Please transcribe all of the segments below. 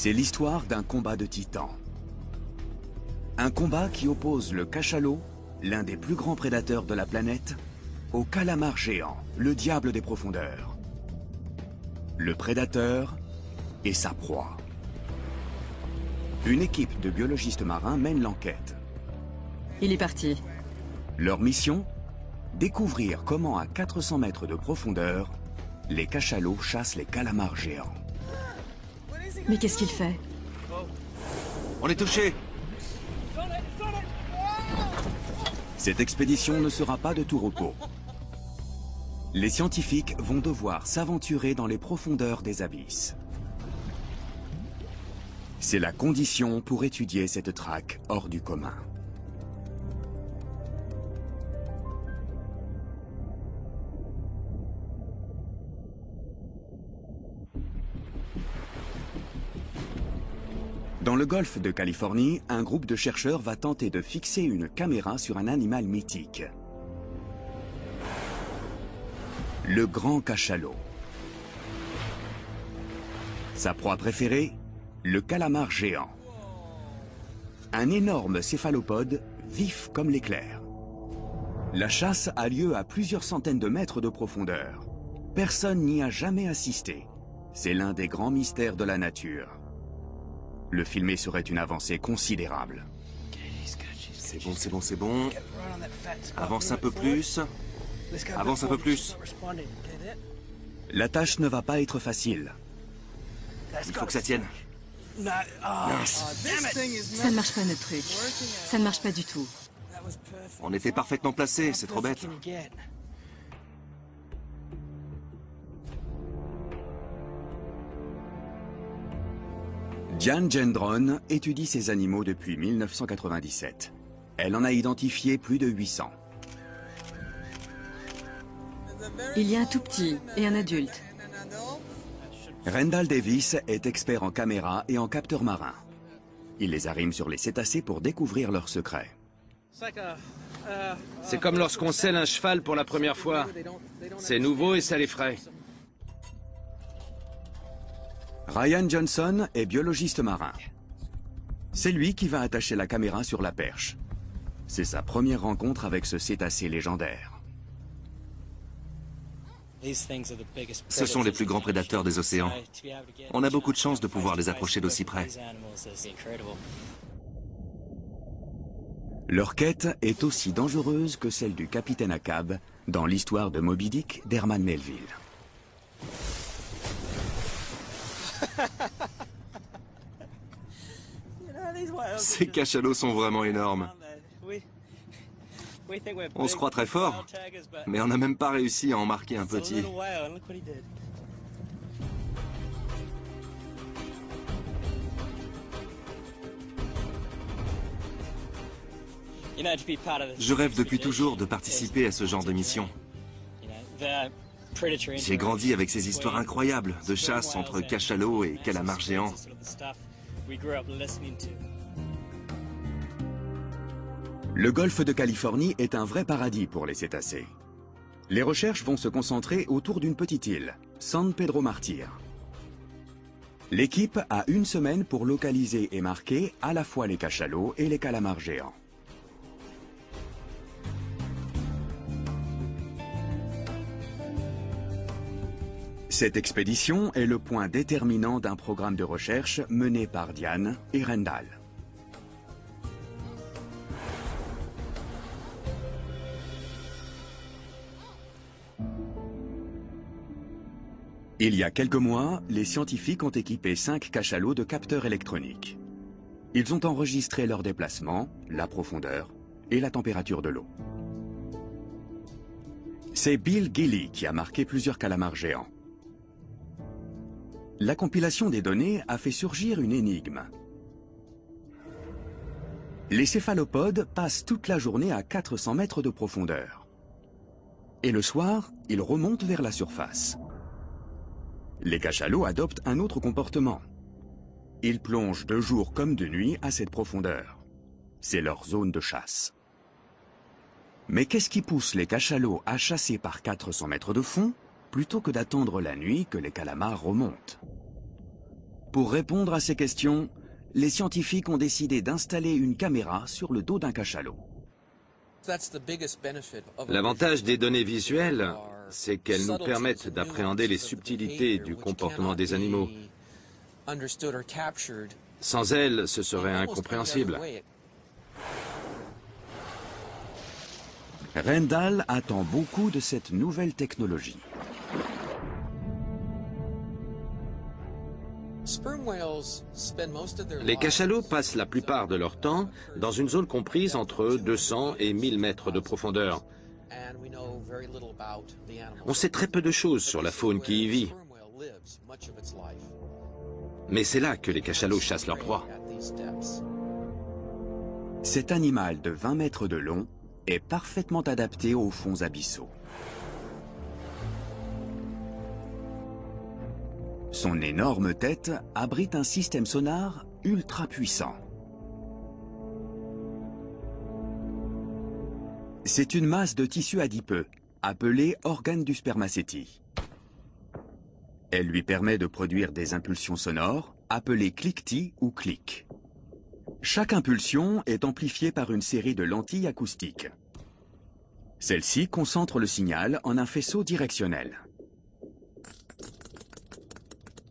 C'est l'histoire d'un combat de titans. Un combat qui oppose le cachalot, l'un des plus grands prédateurs de la planète, au calamar géant, le diable des profondeurs. Le prédateur et sa proie. Une équipe de biologistes marins mène l'enquête. Il est parti. Leur mission? Découvrir comment à 400 mètres de profondeur, les cachalots chassent les calamars géants. Mais qu'est-ce qu'il fait? On est touché! Cette expédition ne sera pas de tout repos. Les scientifiques vont devoir s'aventurer dans les profondeurs des abysses. C'est la condition pour étudier cette traque hors du commun. Dans le golfe de Californie, un groupe de chercheurs va tenter de fixer une caméra sur un animal mythique. Le grand cachalot. Sa proie préférée, le calamar géant. Un énorme céphalopode vif comme l'éclair. La chasse a lieu à plusieurs centaines de mètres de profondeur. Personne n'y a jamais assisté. C'est l'un des grands mystères de la nature. Le filmer serait une avancée considérable. C'est bon, c'est bon, c'est bon. Avance un peu plus. Avance un peu plus. La tâche ne va pas être facile. Il faut que ça tienne. Mince. Ça ne marche pas notre truc. Ça ne marche pas du tout. On était parfaitement placés, c'est trop bête. Diane Gendron étudie ces animaux depuis 1997. Elle en a identifié plus de 800. Il y a un tout petit et un adulte. Rendall Davis est expert en caméras et en capteurs marins. Il les arrime sur les cétacés pour découvrir leurs secrets. C'est comme lorsqu'on selle un cheval pour la première fois. C'est nouveau et ça l'effraie. Ryan Johnson est biologiste marin. C'est lui qui va attacher la caméra sur la perche. C'est sa première rencontre avec ce cétacé légendaire. Ce sont les plus grands prédateurs des océans. On a beaucoup de chance de pouvoir les approcher d'aussi près. Leur quête est aussi dangereuse que celle du capitaine Ahab dans l'histoire de Moby Dick d'Herman Melville. Ces cachalots sont vraiment énormes. On se croit très fort, mais on n'a même pas réussi à en marquer un petit. Je rêve depuis toujours de participer à ce genre de mission. J'ai grandi avec ces histoires incroyables de chasse entre cachalots et calamars géants. Le golfe de Californie est un vrai paradis pour les cétacés. Les recherches vont se concentrer autour d'une petite île, San Pedro Martyr. L'équipe a une semaine pour localiser et marquer à la fois les cachalots et les calamars géants. Cette expédition est le point déterminant d'un programme de recherche mené par Diane et Rendall. Il y a quelques mois, les scientifiques ont équipé 5 cachalots de capteurs électroniques. Ils ont enregistré leur déplacement, la profondeur et la température de l'eau. C'est Bill Gilly qui a marqué plusieurs calamars géants. La compilation des données a fait surgir une énigme. Les céphalopodes passent toute la journée à 400 mètres de profondeur. Et le soir, ils remontent vers la surface. Les cachalots adoptent un autre comportement. Ils plongent de jour comme de nuit à cette profondeur. C'est leur zone de chasse. Mais qu'est-ce qui pousse les cachalots à chasser par 400 mètres de fond plutôt que d'attendre la nuit que les calamars remontent? Pour répondre à ces questions, les scientifiques ont décidé d'installer une caméra sur le dos d'un cachalot. L'avantage des données visuelles, c'est qu'elles nous permettent d'appréhender les subtilités du comportement des animaux. Sans elles, ce serait incompréhensible. Rendal attend beaucoup de cette nouvelle technologie. Les cachalots passent la plupart de leur temps dans une zone comprise entre 200 et 1000 mètres de profondeur. On sait très peu de choses sur la faune qui y vit. Mais c'est là que les cachalots chassent leur proie. Cet animal de 20 mètres de long est parfaitement adapté aux fonds abyssaux. Son énorme tête abrite un système sonar ultra puissant. C'est une masse de tissu adipeux, appelée organe du spermacétie. Elle lui permet de produire des impulsions sonores, appelées cliquetis ou clics. Chaque impulsion est amplifiée par une série de lentilles acoustiques. Celles-ci concentrent le signal en un faisceau directionnel.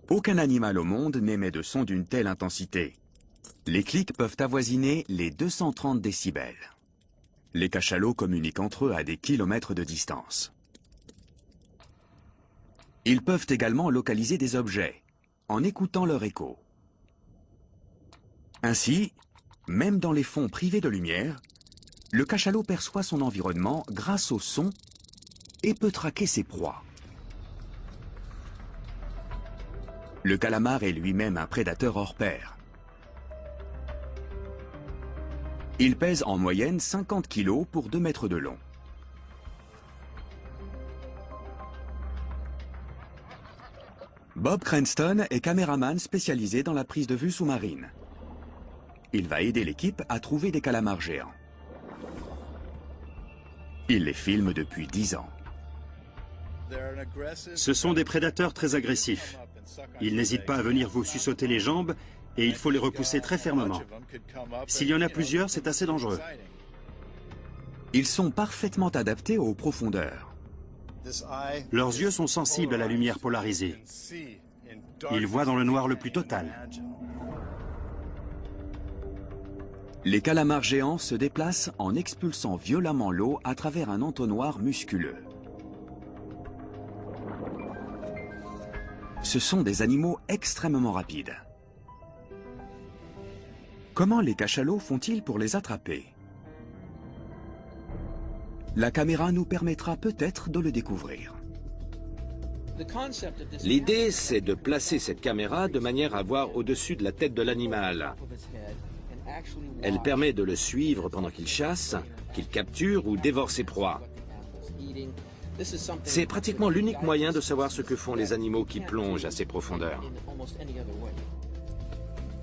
Aucun animal au monde n'émet de son d'une telle intensité. Les clics peuvent avoisiner les 230 décibels. Les cachalots communiquent entre eux à des kilomètres de distance. Ils peuvent également localiser des objets, en écoutant leur écho. Ainsi, même dans les fonds privés de lumière, le cachalot perçoit son environnement grâce au son et peut traquer ses proies. Le calamar est lui-même un prédateur hors pair. Il pèse en moyenne 50 kg pour 2 mètres de long. Bob Cranston est caméraman spécialisé dans la prise de vue sous-marine. Il va aider l'équipe à trouver des calamars géants. Il les filme depuis 10 ans. Ce sont des prédateurs très agressifs. Ils n'hésitent pas à venir vous suçoter les jambes et il faut les repousser très fermement. S'il y en a plusieurs, c'est assez dangereux. Ils sont parfaitement adaptés aux profondeurs. Leurs yeux sont sensibles à la lumière polarisée. Ils voient dans le noir le plus total. Les calamars géants se déplacent en expulsant violemment l'eau à travers un entonnoir musculeux. Ce sont des animaux extrêmement rapides. Comment les cachalots font-ils pour les attraper? La caméra nous permettra peut-être de le découvrir. L'idée, c'est de placer cette caméra de manière à voir au-dessus de la tête de l'animal. Elle permet de le suivre pendant qu'il chasse, qu'il capture ou dévore ses proies. C'est pratiquement l'unique moyen de savoir ce que font les animaux qui plongent à ces profondeurs.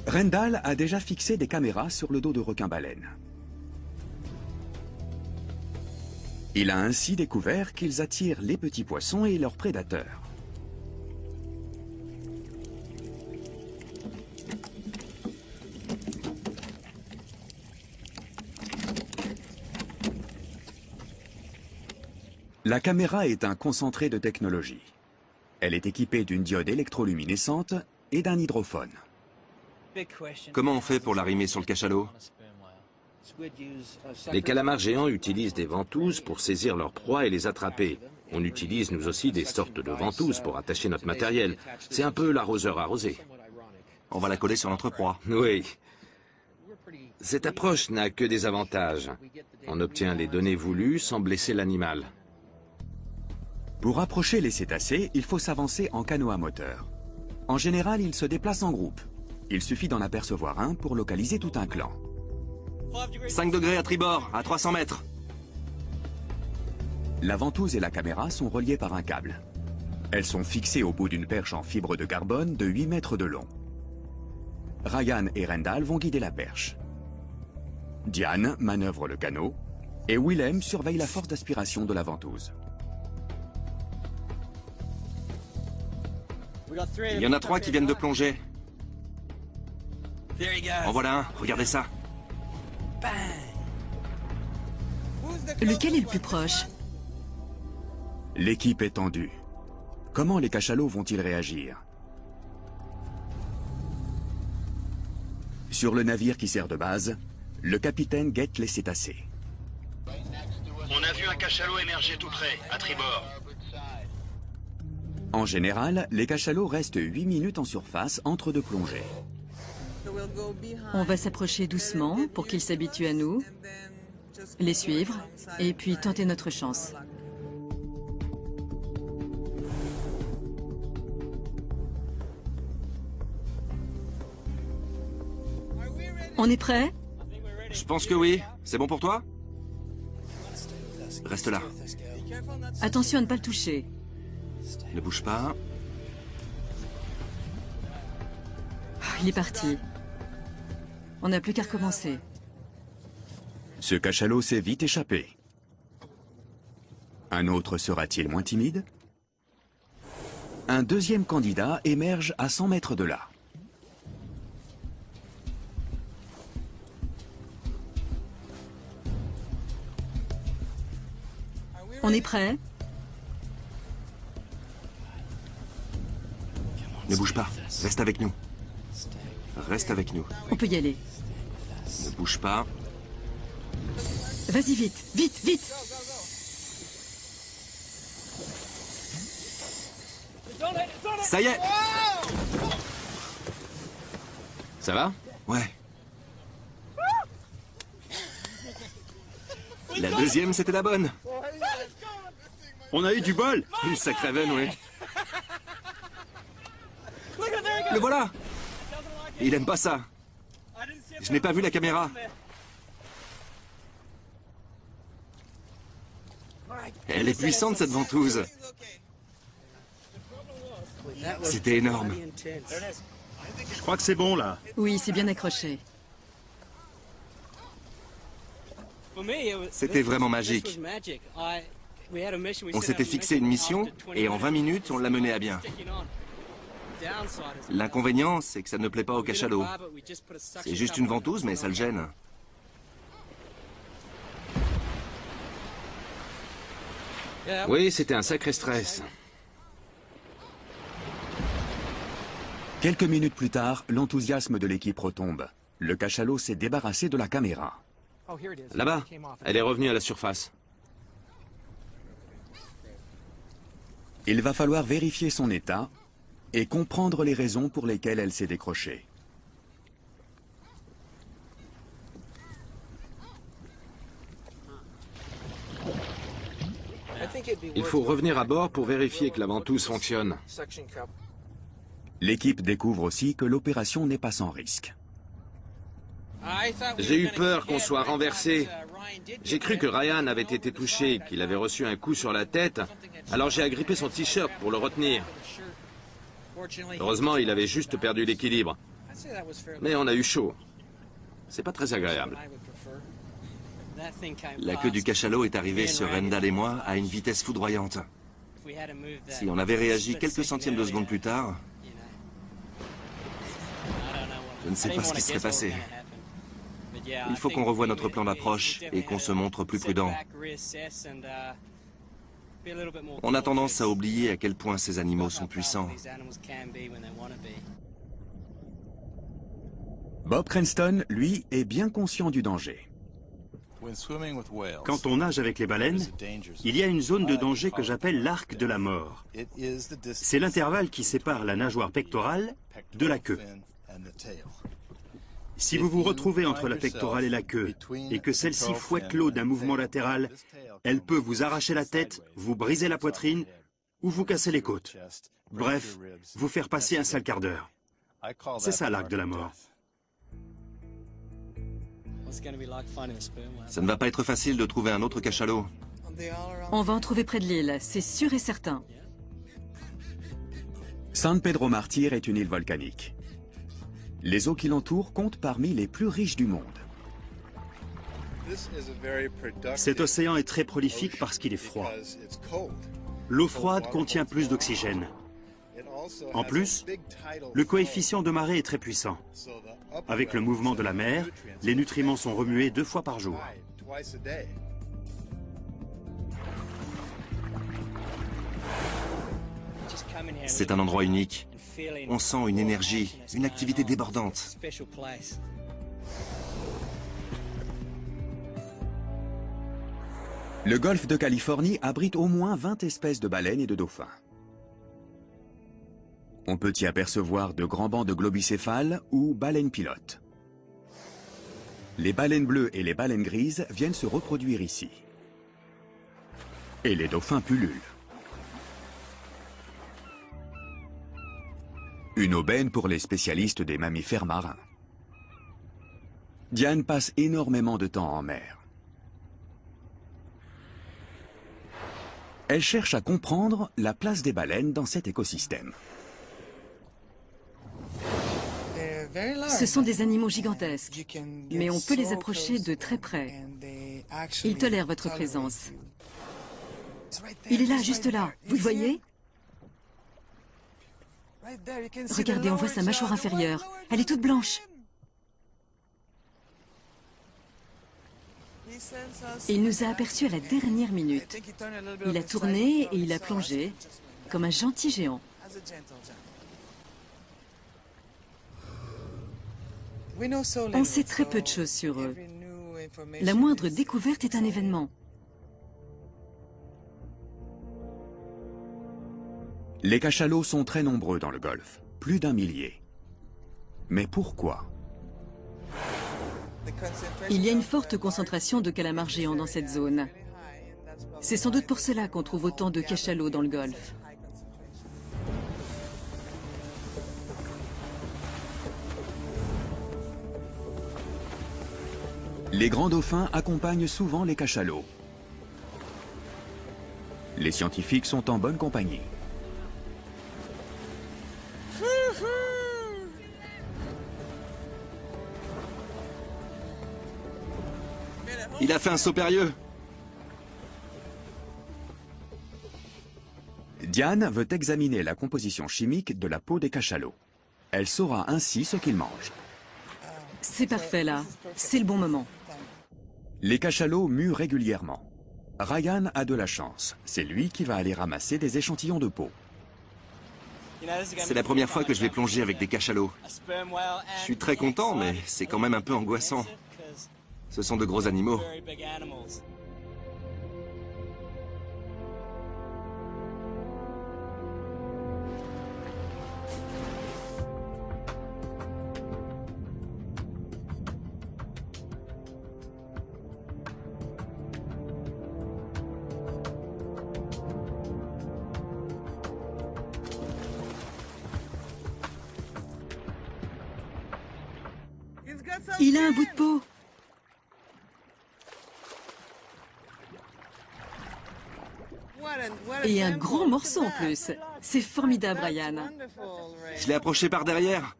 Rendal a déjà fixé des caméras sur le dos de requins-baleines. Il a ainsi découvert qu'ils attirent les petits poissons et leurs prédateurs. La caméra est un concentré de technologie. Elle est équipée d'une diode électroluminescente et d'un hydrophone. Comment on fait pour l'arrimer sur le cachalot? Les calamars géants utilisent des ventouses pour saisir leurs proies et les attraper. On utilise nous aussi des sortes de ventouses pour attacher notre matériel. C'est un peu l'arroseur arrosé. On va la coller sur notre proie. Oui. Cette approche n'a que des avantages. On obtient les données voulues sans blesser l'animal. Pour approcher les cétacés, il faut s'avancer en canot à moteur. En général, ils se déplacent en groupe. Il suffit d'en apercevoir un pour localiser tout un clan. 5 degrés à tribord, à 300 mètres. La ventouse et la caméra sont reliées par un câble. Elles sont fixées au bout d'une perche en fibre de carbone de 8 mètres de long. Ryan et Rendal vont guider la perche. Diane manœuvre le canot et Willem surveille la force d'aspiration de la ventouse. Il y en a 3 qui viennent de plonger. En voilà un, regardez ça. Lequel est le plus proche? L'équipe est tendue. Comment les cachalots vont-ils réagir? Sur le navire qui sert de base, le capitaine guette les cétacés. On a vu un cachalot émerger tout près, à tribord. En général, les cachalots restent 8 minutes en surface entre deux plongées. On va s'approcher doucement pour qu'ils s'habituent à nous, les suivre et puis tenter notre chance. On est prêt? Je pense que oui. C'est bon pour toi? Reste là. Attention à ne pas le toucher. Ne bouge pas. Il est parti. On n'a plus qu'à recommencer. Ce cachalot s'est vite échappé. Un autre sera-t-il moins timide? Un deuxième candidat émerge à 100 mètres de là. On est prêt? Ne bouge pas. Reste avec nous. Reste avec nous. On peut y aller. Ne bouge pas. Vas-y vite, vite, vite! Ça y est! Ça va? Ouais. La deuxième, c'était la bonne. On a eu du bol. Une sacrée veine, oui. Le voilà! Il aime pas ça. Je n'ai pas vu la caméra. Elle est puissante, cette ventouse. C'était énorme. Je crois que c'est bon là. Oui, c'est bien accroché. C'était vraiment magique. On s'était fixé une mission et en 20 minutes, on l'a menée à bien. L'inconvénient, c'est que ça ne plaît pas aux cachalots. C'est juste une ventouse, mais ça le gêne. Oui, c'était un sacré stress. Quelques minutes plus tard, l'enthousiasme de l'équipe retombe. Le cachalot s'est débarrassé de la caméra. Là-bas, elle est revenue à la surface. Il va falloir vérifier son état et comprendre les raisons pour lesquelles elle s'est décrochée. Il faut revenir à bord pour vérifier que la ventouse fonctionne. L'équipe découvre aussi que l'opération n'est pas sans risque. J'ai eu peur qu'on soit renversé. J'ai cru que Ryan avait été touché, qu'il avait reçu un coup sur la tête, alors j'ai agrippé son t-shirt pour le retenir. Heureusement, il avait juste perdu l'équilibre. Mais on a eu chaud. C'est pas très agréable. La queue du cachalot est arrivée sur Rendal et moi à une vitesse foudroyante. Si on avait réagi quelques centièmes de seconde plus tard, je ne sais pas ce qui serait passé. Il faut qu'on revoie notre plan d'approche et qu'on se montre plus prudent. On a tendance à oublier à quel point ces animaux sont puissants. Bob Cranston, lui, est bien conscient du danger. Quand on nage avec les baleines, il y a une zone de danger que j'appelle l'arc de la mort. C'est l'intervalle qui sépare la nageoire pectorale de la queue. Si vous vous retrouvez entre la pectorale et la queue, et que celle-ci fouette l'eau d'un mouvement latéral, elle peut vous arracher la tête, vous briser la poitrine, ou vous casser les côtes. Bref, vous faire passer un sale quart d'heure. C'est ça l'arc de la mort. Ça ne va pas être facile de trouver un autre cachalot. On va en trouver près de l'île, c'est sûr et certain. San Pedro Martyr est une île volcanique. Les eaux qui l'entourent comptent parmi les plus riches du monde. Cet océan est très prolifique parce qu'il est froid. L'eau froide contient plus d'oxygène. En plus, le coefficient de marée est très puissant. Avec le mouvement de la mer, les nutriments sont remués 2 fois par jour. C'est un endroit unique. On sent une énergie, une activité débordante. Le golfe de Californie abrite au moins 20 espèces de baleines et de dauphins. On peut y apercevoir de grands bancs de globicéphales ou baleines pilotes. Les baleines bleues et les baleines grises viennent se reproduire ici. Et les dauphins pullulent. Une aubaine pour les spécialistes des mammifères marins. Diane passe énormément de temps en mer. Elle cherche à comprendre la place des baleines dans cet écosystème. Ce sont des animaux gigantesques, mais on peut les approcher de très près. Ils tolèrent votre présence. Il est là, juste là. Vous le voyez? Regardez, on voit sa mâchoire inférieure. Elle est toute blanche. Il nous a aperçus à la dernière minute. Il a tourné et il a plongé, comme un gentil géant. On sait très peu de choses sur eux. La moindre découverte est un événement. Les cachalots sont très nombreux dans le golfe, plus d'1 millier. Mais pourquoi? Il y a une forte concentration de calamars géants dans cette zone. C'est sans doute pour cela qu'on trouve autant de cachalots dans le golfe. Les grands dauphins accompagnent souvent les cachalots. Les scientifiques sont en bonne compagnie. Il a fait un saut périlleux. Diane veut examiner la composition chimique de la peau des cachalots. Elle saura ainsi ce qu'ils mangent. C'est parfait là. C'est le bon moment. Les cachalots muent régulièrement. Ryan a de la chance. C'est lui qui va aller ramasser des échantillons de peau. C'est la première fois que je vais plonger avec des cachalots. Je suis très content, mais c'est quand même un peu angoissant. Ce sont de gros animaux. Il a un bout de peau. Et un gros morceau en plus. C'est formidable, Ryan. Je l'ai approché par derrière.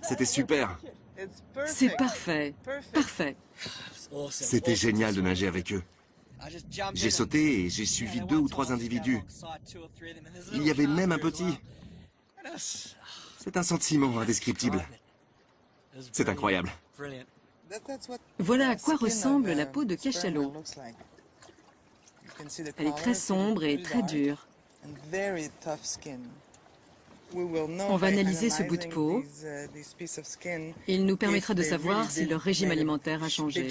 C'était super. C'est parfait. Parfait. C'était génial de nager avec eux. J'ai sauté et j'ai suivi 2 ou 3 individus. Il y avait même un petit. C'est un sentiment indescriptible. C'est incroyable. Voilà à quoi ressemble la peau de cachalot. Elle est très sombre et très dure. On va analyser ce bout de peau. Il nous permettra de savoir si leur régime alimentaire a changé.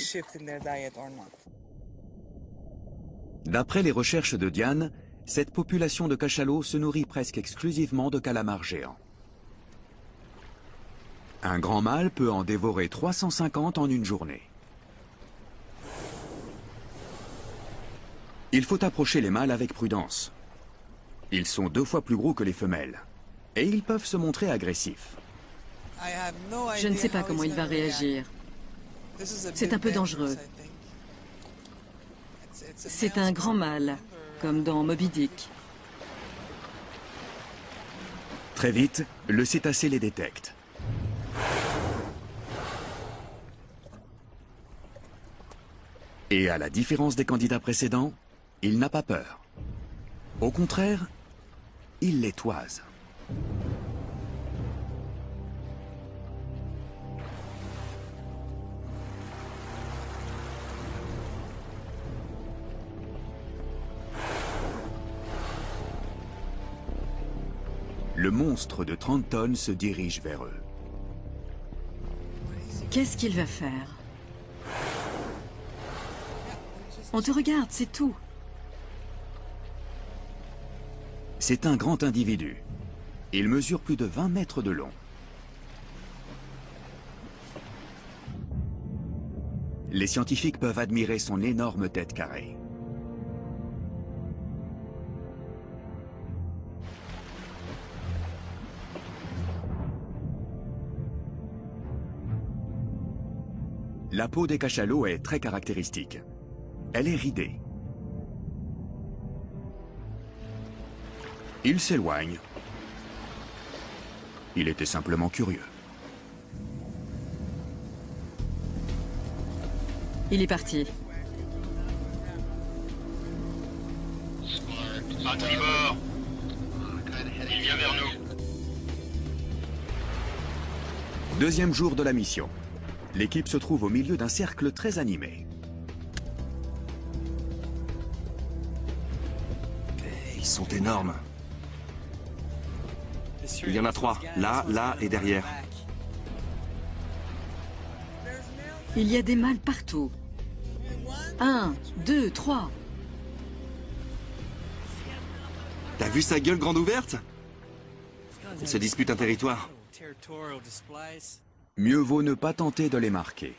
D'après les recherches de Diane, cette population de cachalots se nourrit presque exclusivement de calamars géants. Un grand mâle peut en dévorer 350 en une journée. Il faut approcher les mâles avec prudence. Ils sont 2 fois plus gros que les femelles. Et ils peuvent se montrer agressifs. Je ne sais pas comment il va réagir. C'est un peu dangereux. C'est un grand mâle, comme dans Moby Dick. Très vite, le cétacé les détecte. Et à la différence des candidats précédents, il n'a pas peur. Au contraire, il les toise. Le monstre de 30 tonnes se dirige vers eux. Qu'est-ce qu'il va faire? On te regarde, c'est tout. C'est un grand individu. Il mesure plus de 20 mètres de long. Les scientifiques peuvent admirer son énorme tête carrée. La peau des cachalots est très caractéristique. Elle est ridée. Il s'éloigne. Il était simplement curieux. Il est parti. À tribord. Il vient vers nous. Deuxième jour de la mission. L'équipe se trouve au milieu d'un cercle très animé. Ils sont énormes. Il y en a 3, là, là et derrière. Il y a des mâles partout. 1, 2, 3. T'as vu sa gueule grande ouverte? Ils se disputent un territoire. Mieux vaut ne pas tenter de les marquer.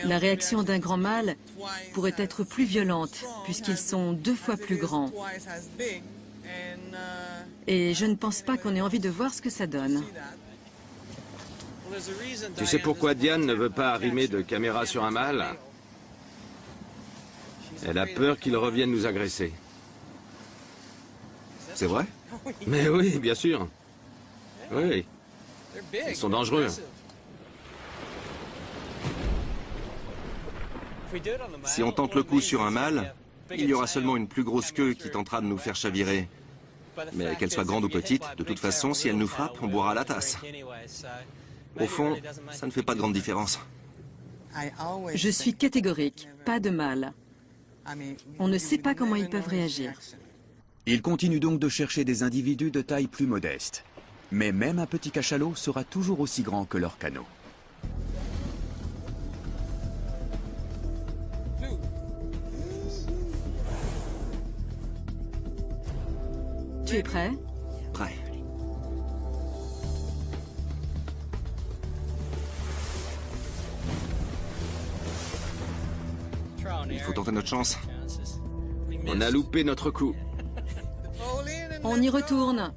La réaction d'un grand mâle pourrait être plus violente, puisqu'ils sont 2 fois plus grands. Et je ne pense pas qu'on ait envie de voir ce que ça donne. Tu sais pourquoi Diane ne veut pas arrimer de caméra sur un mâle? Elle a peur qu'il revienne nous agresser. C'est vrai? Mais oui, bien sûr. Oui, ils sont dangereux. Si on tente le coup sur un mâle, il y aura seulement une plus grosse queue qui tentera de nous faire chavirer. Mais qu'elle soit grande ou petite, de toute façon, si elle nous frappe, on boira la tasse. Au fond, ça ne fait pas de grande différence. Je suis catégorique, pas de mâle. On ne sait pas comment ils peuvent réagir. Ils continuent donc de chercher des individus de taille plus modeste. Mais même un petit cachalot sera toujours aussi grand que leur canot. Tu es prêt? Prêt. Il faut tenter notre chance. On a loupé notre coup. On y retourne.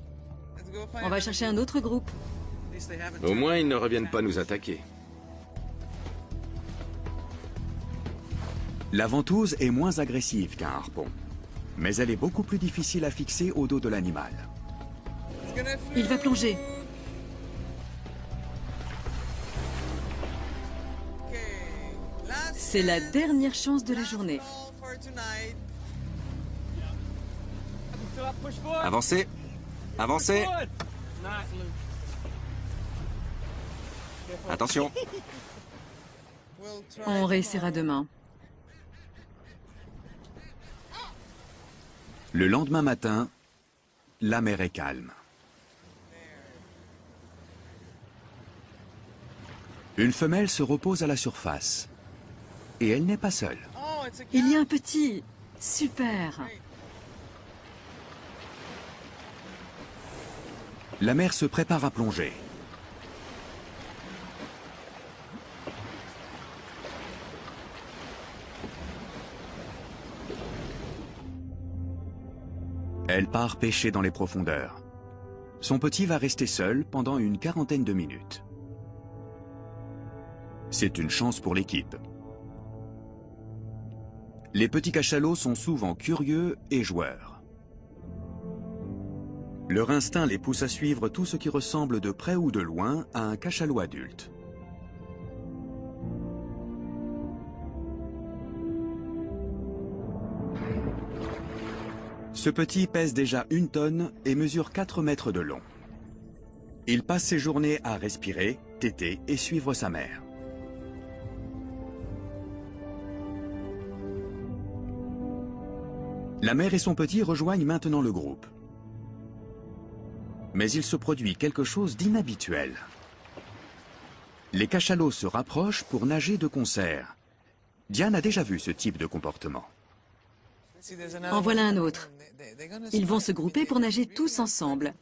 On va chercher un autre groupe. Au moins, ils ne reviennent pas nous attaquer. La ventouse est moins agressive qu'un harpon. Mais elle est beaucoup plus difficile à fixer au dos de l'animal. Il va plonger. C'est la dernière chance de la journée. Avancez. Avancez. Attention. On réessayera demain. Le lendemain matin, la mer est calme. Une femelle se repose à la surface. Et elle n'est pas seule. Il y a un petit. Super. La mère se prépare à plonger. Elle part pêcher dans les profondeurs. Son petit va rester seul pendant une quarantaine de minutes. C'est une chance pour l'équipe. Les petits cachalots sont souvent curieux et joueurs. Leur instinct les pousse à suivre tout ce qui ressemble de près ou de loin à un cachalot adulte. Ce petit pèse déjà 1 tonne et mesure 4 mètres de long. Il passe ses journées à respirer, téter et suivre sa mère. La mère et son petit rejoignent maintenant le groupe. Mais il se produit quelque chose d'inhabituel. Les cachalots se rapprochent pour nager de concert. Diane a déjà vu ce type de comportement. En voilà un autre. Ils vont se grouper pour nager tous ensemble.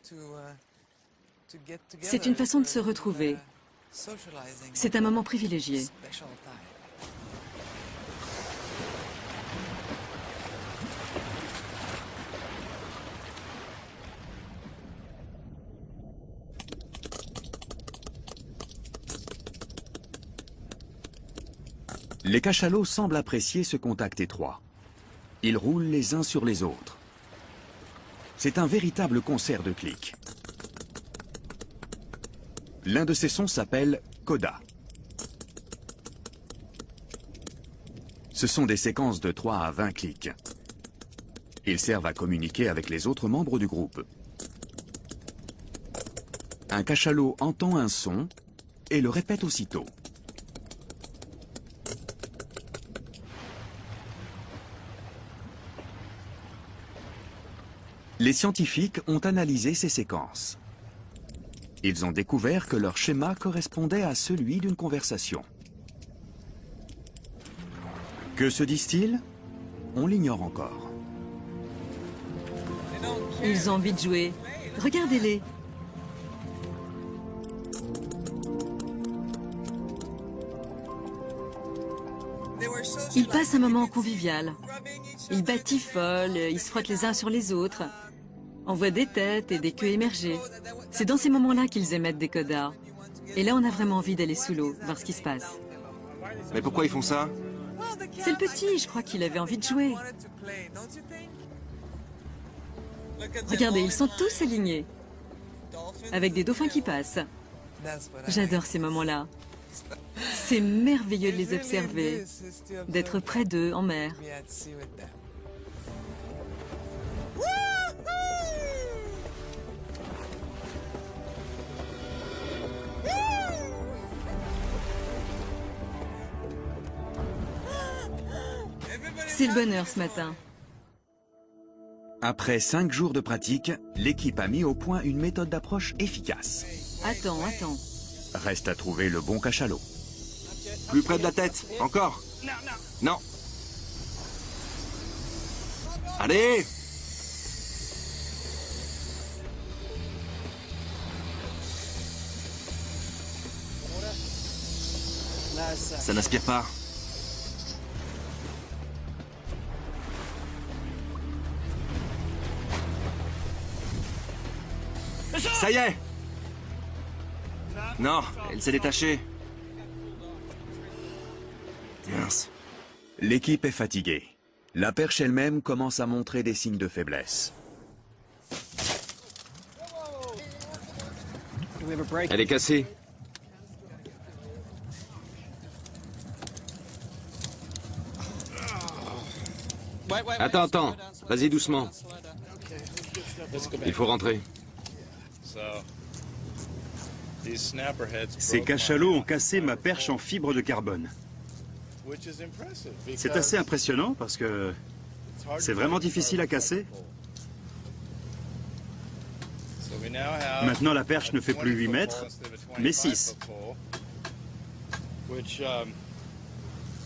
C'est une façon de se retrouver. C'est un moment privilégié. Les cachalots semblent apprécier ce contact étroit. Ils roulent les uns sur les autres. C'est un véritable concert de clics. L'un de ces sons s'appelle coda. Ce sont des séquences de 3 à 20 clics. Ils servent à communiquer avec les autres membres du groupe. Un cachalot entend un son et le répète aussitôt. Les scientifiques ont analysé ces séquences. Ils ont découvert que leur schéma correspondait à celui d'une conversation. Que se disent-ils? On l'ignore encore. Ils ont envie de jouer. Regardez-les. Ils passent un moment convivial. Ils batifolent, ils se frottent les uns sur les autres. On voit des têtes et des queues émerger. C'est dans ces moments-là qu'ils émettent des codas. Et là, on a vraiment envie d'aller sous l'eau, voir ce qui se passe. Mais pourquoi ils font ça? C'est le petit, je crois qu'il avait envie de jouer. Regardez, ils sont tous alignés. Avec des dauphins qui passent. J'adore ces moments-là. C'est merveilleux de les observer, d'être près d'eux en mer. C'est le bonheur ce matin. Après 5 jours de pratique, l'équipe a mis au point une méthode d'approche efficace. Attends. Reste à trouver le bon cachalot. Plus près de la tête, encore. Non. Allez! Ça n'aspire pas. Ça y est! Non, elle s'est détachée. Mince. L'équipe est fatiguée. La perche elle-même commence à montrer des signes de faiblesse. Elle est cassée. Attends. Vas-y doucement. Il faut rentrer. Ces cachalots ont cassé ma perche en fibre de carbone. C'est assez impressionnant parce que c'est vraiment difficile à casser. Maintenant, la perche ne fait plus 8 mètres, mais 6.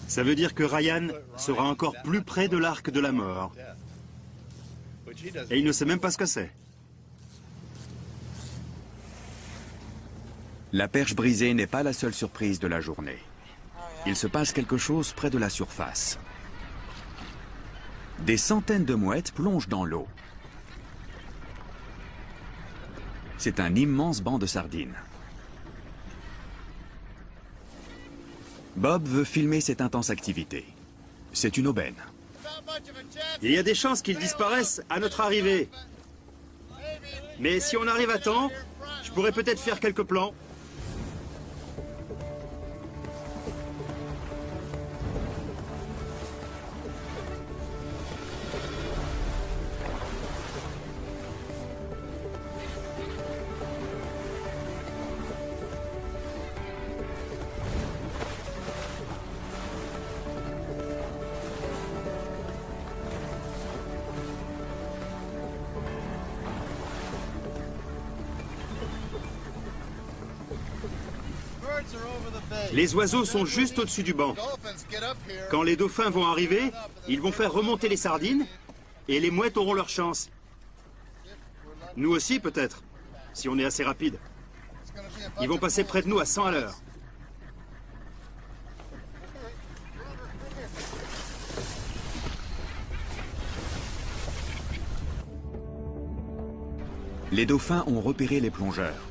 Ça veut dire que Ryan sera encore plus près de l'arc de la mort. Et il ne sait même pas ce que c'est. La perche brisée n'est pas la seule surprise de la journée. Il se passe quelque chose près de la surface. Des centaines de mouettes plongent dans l'eau. C'est un immense banc de sardines. Bob veut filmer cette intense activité. C'est une aubaine. Il y a des chances qu'ils disparaissent à notre arrivée. Mais si on arrive à temps, je pourrais peut-être faire quelques plans. Les oiseaux sont juste au-dessus du banc. Quand les dauphins vont arriver, ils vont faire remonter les sardines et les mouettes auront leur chance. Nous aussi, peut-être, si on est assez rapide. Ils vont passer près de nous à 100 à l'heure. Les dauphins ont repéré les plongeurs.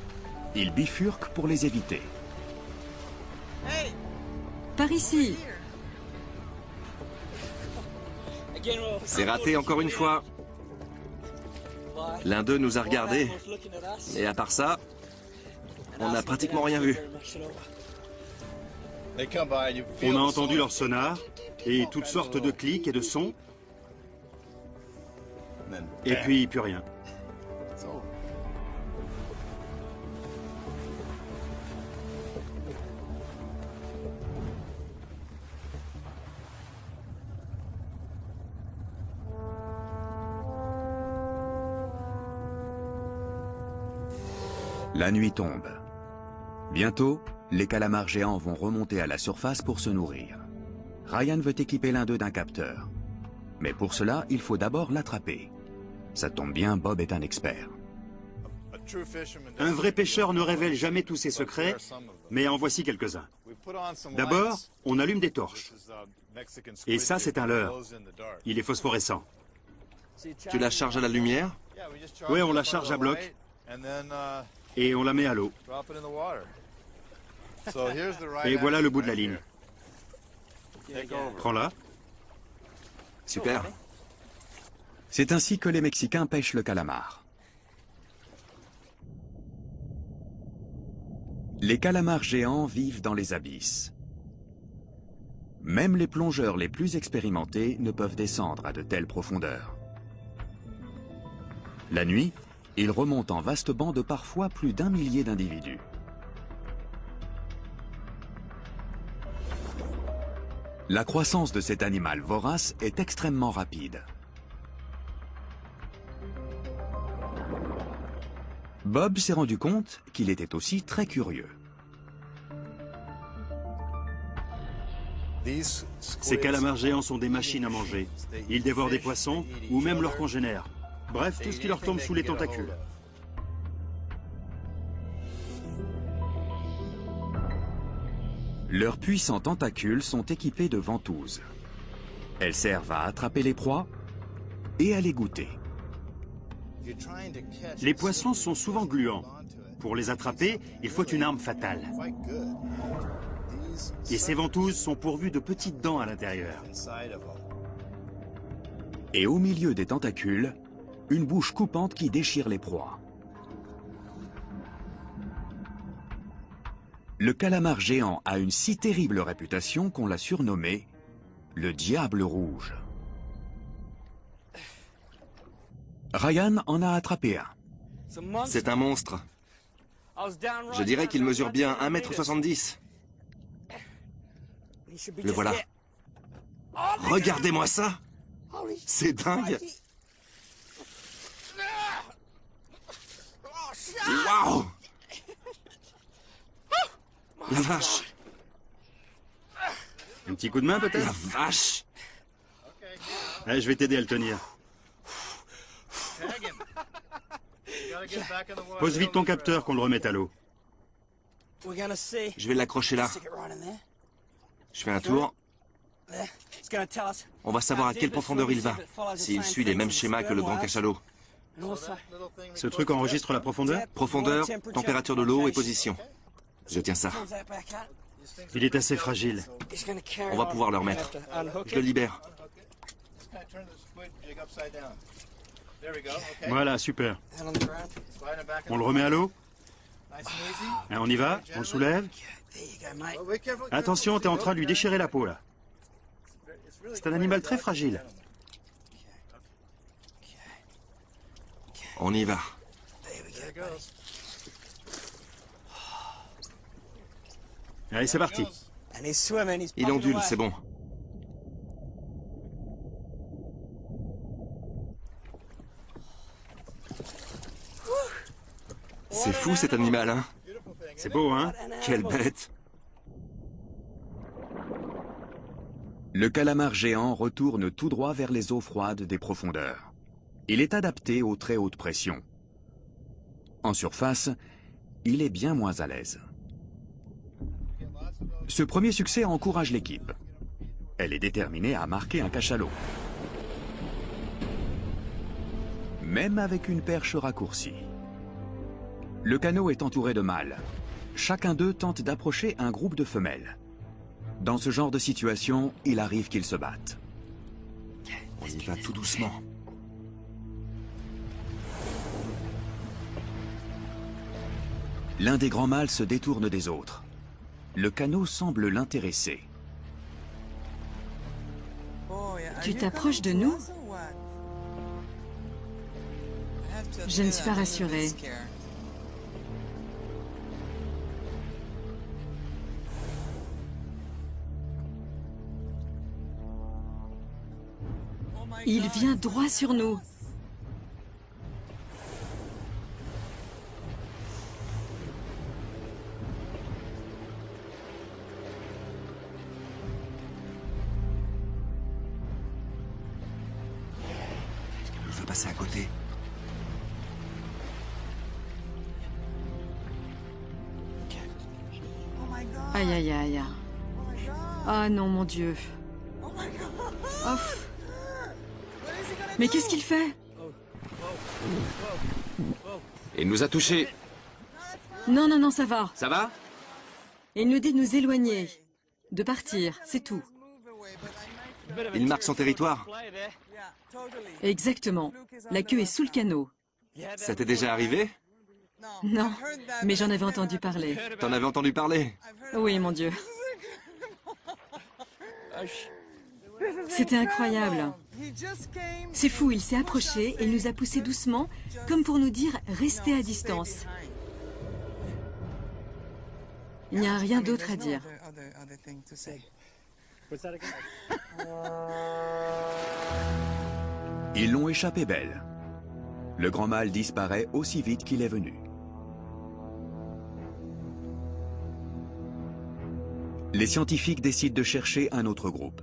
Ils bifurquent pour les éviter. Par ici. C'est raté encore une fois. L'un d'eux nous a regardés. Et à part ça, on n'a pratiquement rien vu. On a entendu leur sonar et toutes sortes de clics et de sons. Et puis, plus rien. La nuit tombe. Bientôt, les calamars géants vont remonter à la surface pour se nourrir. Ryan veut équiper l'un d'eux d'un capteur. Mais pour cela, il faut d'abord l'attraper. Ça tombe bien, Bob est un expert. Un vrai pêcheur ne révèle jamais tous ses secrets, mais en voici quelques-uns. D'abord, on allume des torches. Et ça, c'est un leurre. Il est phosphorescent. Tu la charges à la lumière? Oui, on la charge à bloc. Et on la met à l'eau. Et voilà le bout de la ligne. Prends-la. Super. C'est ainsi que les Mexicains pêchent le calamar. Les calamars géants vivent dans les abysses. Même les plongeurs les plus expérimentés ne peuvent descendre à de telles profondeurs. La nuit, ils remontent en vastes bancs de parfois plus d'1 millier d'individus. La croissance de cet animal vorace est extrêmement rapide. Bob s'est rendu compte qu'il était aussi très curieux. Ces calamars géants sont des machines à manger. Ils dévorent des poissons ou même leurs congénères. Bref, tout ce qui leur tombe sous les tentacules. Leurs puissants tentacules sont équipés de ventouses. Elles servent à attraper les proies et à les goûter. Les poissons sont souvent gluants. Pour les attraper, il faut une arme fatale. Et ces ventouses sont pourvues de petites dents à l'intérieur. Et au milieu des tentacules, une bouche coupante qui déchire les proies. Le calamar géant a une si terrible réputation qu'on l'a surnommé le Diable Rouge. Ryan en a attrapé un. C'est un monstre. Je dirais qu'il mesure bien 1,70 m. Le voilà. Regardez-moi ça. C'est dingue. Waouh! La vache! Un petit coup de main peut-être? La vache! Allez, je vais t'aider à le tenir. Pose vite ton capteur qu'on le remette à l'eau. Je vais l'accrocher là. Je fais un tour. On va savoir à quelle profondeur il va, s'il suit les mêmes schémas que le grand cachalot. Ce truc enregistre la profondeur? Profondeur, température de l'eau et position. Je tiens ça. Il est assez fragile. On va pouvoir le remettre. Je le libère. Voilà, super. On le remet à l'eau? On y va? On le soulève? Attention, t'es en train de lui déchirer la peau, là. C'est un animal très fragile. On y va. Allez, c'est parti. Il ondule, c'est bon. C'est fou cet animal, hein? C'est beau, hein? Quelle bête! Le calamar géant retourne tout droit vers les eaux froides des profondeurs. Il est adapté aux très hautes pressions. En surface, il est bien moins à l'aise. Ce premier succès encourage l'équipe. Elle est déterminée à marquer un cachalot. Même avec une perche raccourcie. Le canot est entouré de mâles. Chacun d'eux tente d'approcher un groupe de femelles. Dans ce genre de situation, il arrive qu'ils se battent. On y va tout doucement. L'un des grands mâles se détourne des autres. Le canot semble l'intéresser. Tu t'approches de nous? Je ne suis pas rassurée. Il vient droit sur nous. Il veut passer à côté. Aïe, aïe, aïe. Ah non, mon Dieu. Oh. Mais qu'est-ce qu'il fait? Il nous a touchés. Non, non, non, ça va. Ça va? Il nous dit de nous éloigner, de partir, c'est tout. Il marque son territoire. Exactement. La queue est sous le canot. Ça t'est déjà arrivé? Non, mais j'en avais entendu parler. T'en avais entendu parler? Oui, mon Dieu. C'était incroyable. C'est fou, il s'est approché et il nous a poussés doucement, comme pour nous dire « restez à distance ». Il n'y a rien d'autre à dire. Ils l'ont échappé belle. Le grand mâle disparaît aussi vite qu'il est venu. Les scientifiques décident de chercher un autre groupe.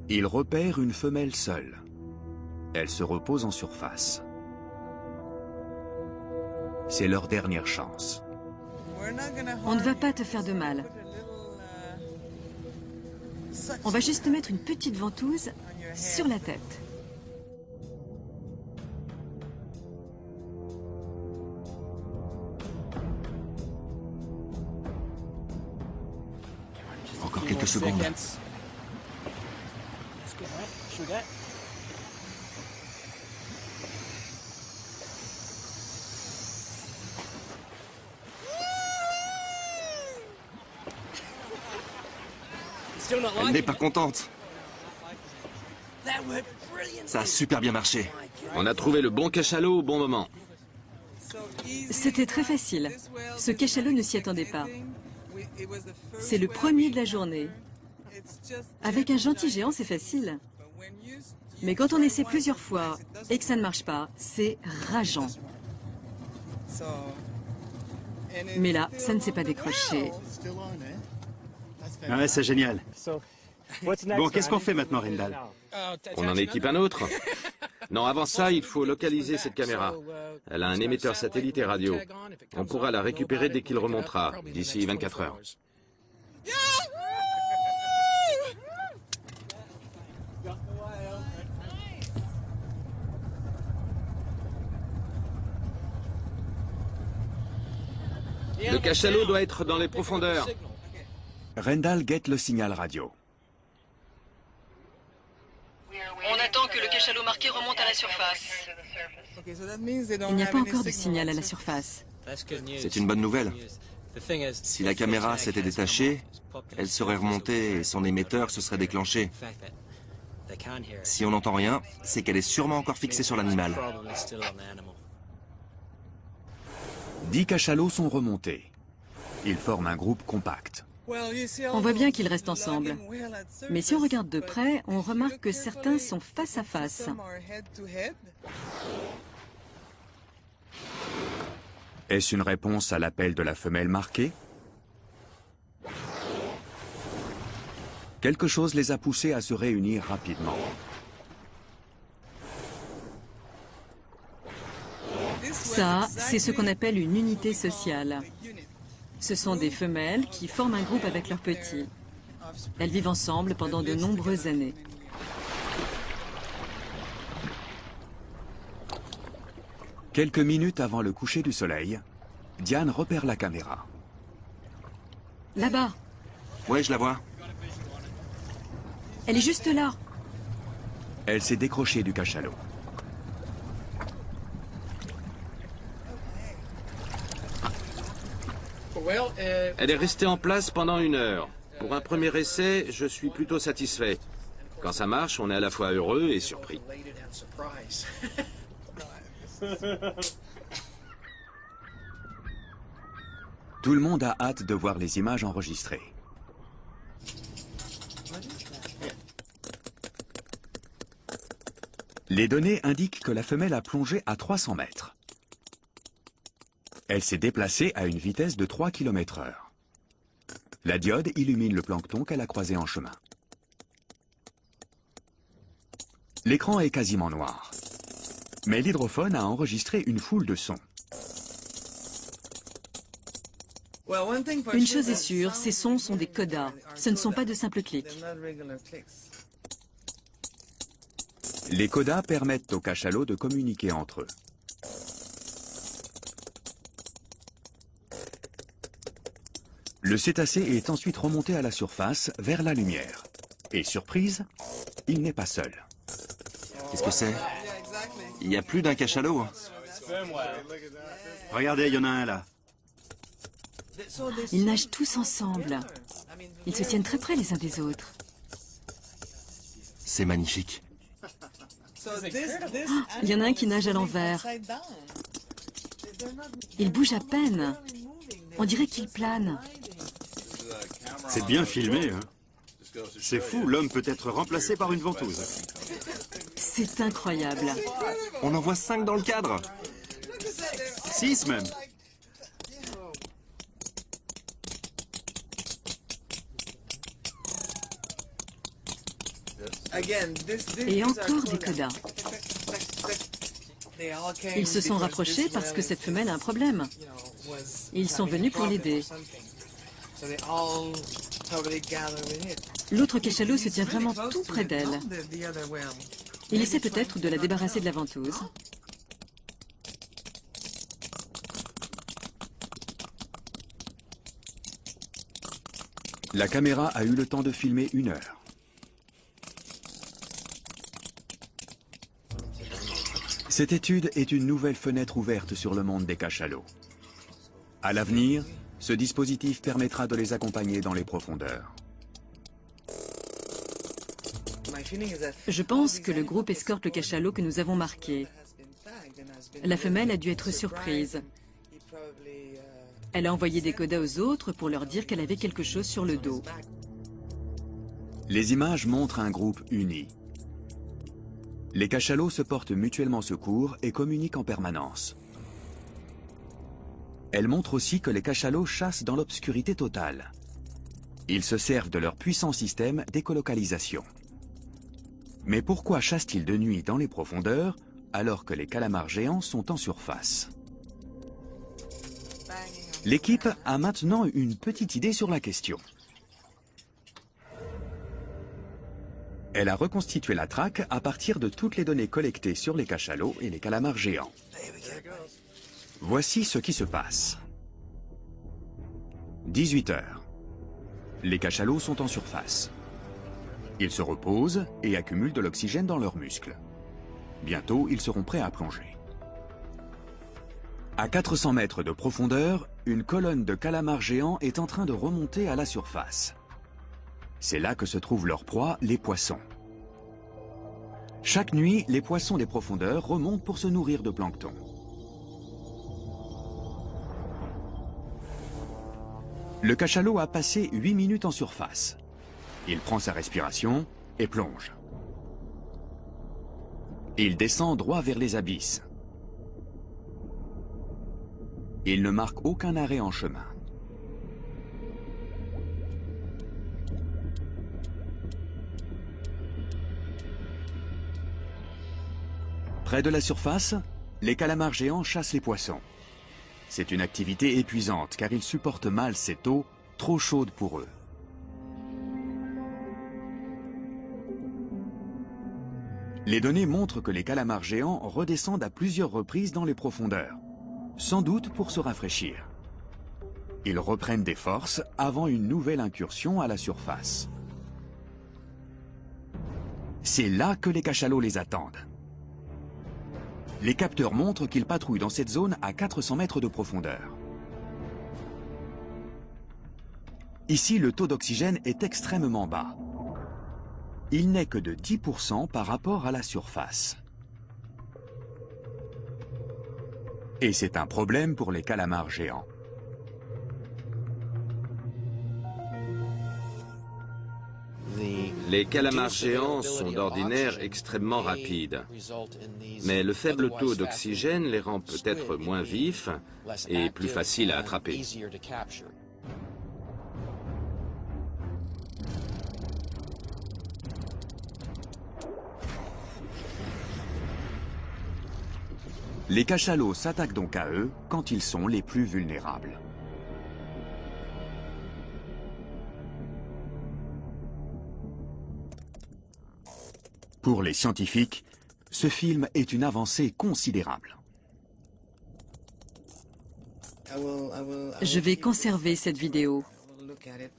Ils repèrent une femelle seule. Elle se repose en surface. C'est leur dernière chance. On ne va pas te faire de mal. On va juste te mettre une petite ventouse sur la tête. Encore quelques secondes. Elle n'est pas contente. Ça a super bien marché. On a trouvé le bon cachalot au bon moment. C'était très facile. Ce cachalot ne s'y attendait pas. C'est le premier de la journée. Avec un gentil géant, c'est facile. Mais quand on essaie plusieurs fois et que ça ne marche pas, c'est rageant. Mais là, ça ne s'est pas décroché. Ah ouais, c'est génial. Bon, qu'est-ce qu'on fait maintenant, Rendal? On en équipe un autre. Non, avant ça, il faut localiser cette caméra. Elle a un émetteur satellite et radio. On pourra la récupérer dès qu'il remontera, d'ici 24 heures. Le cachalot doit être dans les profondeurs. Rendal guette le signal radio. On attend que le cachalot marqué remonte à la surface. Il n'y a pas encore de signal à la surface. C'est une bonne nouvelle. Si la caméra s'était détachée, elle serait remontée et son émetteur se serait déclenché. Si on n'entend rien, c'est qu'elle est sûrement encore fixée sur l'animal. 10 cachalots sont remontés. Ils forment un groupe compact. On voit bien qu'ils restent ensemble. Mais si on regarde de près, on remarque que certains sont face à face. Est-ce une réponse à l'appel de la femelle marquée? Quelque chose les a poussés à se réunir rapidement. Ça, c'est ce qu'on appelle une unité sociale. Ce sont des femelles qui forment un groupe avec leurs petits. Elles vivent ensemble pendant de nombreuses années. Quelques minutes avant le coucher du soleil, Diane repère la caméra. Là-bas. Ouais, je la vois. Elle est juste là. Elle s'est décrochée du cachalot. Elle est restée en place pendant 1 heure. Pour un premier essai, je suis plutôt satisfait. Quand ça marche, on est à la fois heureux et surpris. Tout le monde a hâte de voir les images enregistrées. Les données indiquent que la femelle a plongé à 300 mètres. Elle s'est déplacée à une vitesse de 3 km/h. La diode illumine le plancton qu'elle a croisé en chemin. L'écran est quasiment noir. Mais l'hydrophone a enregistré une foule de sons. Une chose est sûre, ces sons sont des codas. Ce ne sont pas de simples clics. Les codas permettent aux cachalots de communiquer entre eux. Le cétacé est ensuite remonté à la surface, vers la lumière. Et surprise, il n'est pas seul. Qu'est-ce que c'est? Il y a plus d'un cachalot. Hein. Regardez, il y en a un là. Ils nagent tous ensemble. Ils se tiennent très près les uns des autres. C'est magnifique. Il y en a un qui nage à l'envers. Il bouge à peine. On dirait qu'il plane. C'est bien filmé, hein. C'est fou, l'homme peut être remplacé par une ventouse. C'est incroyable. On en voit 5 dans le cadre. 6 même. Et encore des codas. Ils se sont rapprochés parce que cette femelle a un problème. Ils sont venus pour l'aider. L'autre cachalot se tient vraiment tout près d'elle. Il essaie peut-être de la débarrasser de la ventouse. La caméra a eu le temps de filmer 1 heure. Cette étude est une nouvelle fenêtre ouverte sur le monde des cachalots. À l'avenir, ce dispositif permettra de les accompagner dans les profondeurs. Je pense que le groupe escorte le cachalot que nous avons marqué. La femelle a dû être surprise. Elle a envoyé des codas aux autres pour leur dire qu'elle avait quelque chose sur le dos. Les images montrent un groupe uni. Les cachalots se portent mutuellement secours et communiquent en permanence. Elles montrent aussi que les cachalots chassent dans l'obscurité totale. Ils se servent de leur puissant système d'écolocalisation. Mais pourquoi chassent-ils de nuit dans les profondeurs alors que les calamars géants sont en surface? L'équipe a maintenant une petite idée sur la question. Elle a reconstitué la traque à partir de toutes les données collectées sur les cachalots et les calamars géants. Voici ce qui se passe. 18 heures. Les cachalots sont en surface. Ils se reposent et accumulent de l'oxygène dans leurs muscles. Bientôt, ils seront prêts à plonger. À 400 mètres de profondeur, une colonne de calamars géants est en train de remonter à la surface. C'est là que se trouvent leurs proies, les poissons. Chaque nuit, les poissons des profondeurs remontent pour se nourrir de plancton. Le cachalot a passé 8 minutes en surface. Il prend sa respiration et plonge. Il descend droit vers les abysses. Il ne marque aucun arrêt en chemin. Près de la surface, les calamars géants chassent les poissons. C'est une activité épuisante car ils supportent mal cette eau trop chaude pour eux. Les données montrent que les calamars géants redescendent à plusieurs reprises dans les profondeurs, sans doute pour se rafraîchir. Ils reprennent des forces avant une nouvelle incursion à la surface. C'est là que les cachalots les attendent. Les capteurs montrent qu'ils patrouillent dans cette zone à 400 mètres de profondeur. Ici, le taux d'oxygène est extrêmement bas. Il n'est que de 10% par rapport à la surface. Et c'est un problème pour les calamars géants. Les calamars géants sont d'ordinaire extrêmement rapides. Mais le faible taux d'oxygène les rend peut-être moins vifs et plus faciles à attraper. Les cachalots s'attaquent donc à eux quand ils sont les plus vulnérables. Pour les scientifiques, ce film est une avancée considérable. Je vais conserver cette vidéo.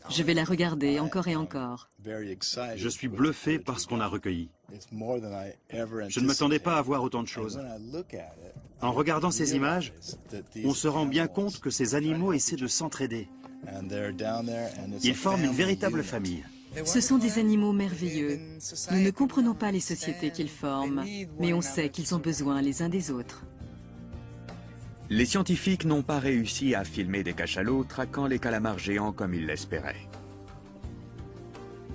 Je vais la regarder encore et encore. Je suis bluffé par ce qu'on a recueilli. Je ne m'attendais pas à voir autant de choses. En regardant ces images, on se rend bien compte que ces animaux essaient de s'entraider. Ils forment une véritable famille. Ce sont des animaux merveilleux. Nous ne comprenons pas les sociétés qu'ils forment, mais on sait qu'ils ont besoin les uns des autres. Les scientifiques n'ont pas réussi à filmer des cachalots traquant les calamars géants comme ils l'espéraient.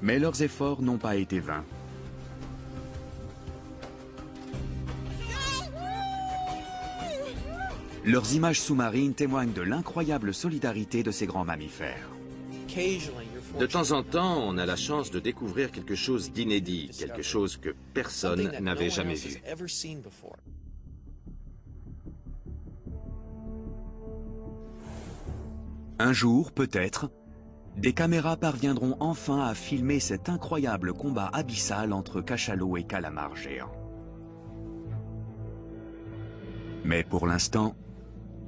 Mais leurs efforts n'ont pas été vains. Leurs images sous-marines témoignent de l'incroyable solidarité de ces grands mammifères. De temps en temps, on a la chance de découvrir quelque chose d'inédit, quelque chose que personne n'avait jamais vu. Un jour, peut-être, des caméras parviendront enfin à filmer cet incroyable combat abyssal entre cachalots et calamars géants. Mais pour l'instant,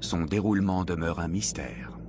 son déroulement demeure un mystère.